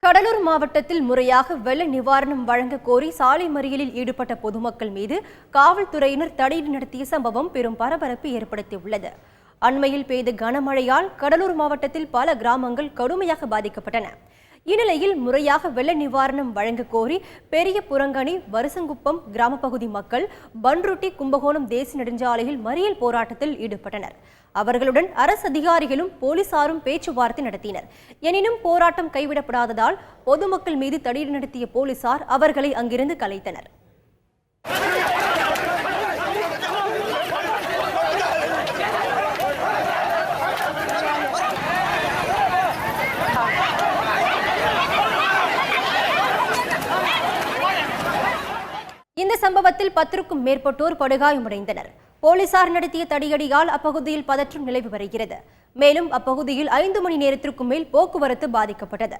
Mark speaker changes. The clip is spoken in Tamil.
Speaker 1: கடலூர் மாவட்டத்தில் முறையாக வெள்ள நிவாரணம் வழங்க கோரி சாலை மறியலில் ஈடுபட்ட பொதுமக்கள் மீது காவல்துறையினர் தடையீடு நடத்திய சம்பவம் பெரும் பரபரப்பு ஏற்படுத்தியுள்ளது. அண்மையில் பெய்த கனமழையால் கடலூர் மாவட்டத்தில் பல கிராமங்கள் கடுமையாக பாதிக்கப்பட்டன. இந்நிலையில் முறையாக வெள்ள நிவாரணம் வழங்க கோரி பெரிய புறங்கனி வருசங்குப்பம் கிராம பகுதி மக்கள் பன்ருட்டி கும்பகோணம் தேசிய நெடுஞ்சாலையில் மறியல் போராட்டத்தில் ஈடுபட்டனர். அவர்களுடன் அரசு அதிகாரிகளும் போலீசாரும் பேச்சுவார்த்தை நடத்தினர். எனினும் போராட்டம் கைவிடப்படாததால் பொதுமக்கள் மீது தடியடி நடத்திய போலீசார் அவர்களை அங்கிருந்து கலைத்தனர். இந்த சம்பவத்தில் 10க்கும் மேற்பட்டோர் படுகாயமடைந்தனர். போலீசார் நடத்திய தடியடியால் அப்பகுதியில் பதற்றம் நிலவி வருகிறது. மேலும் அப்பகுதியில் 5 மணி நேரத்திற்கும் மேல் போக்குவரத்து பாதிக்கப்பட்டது.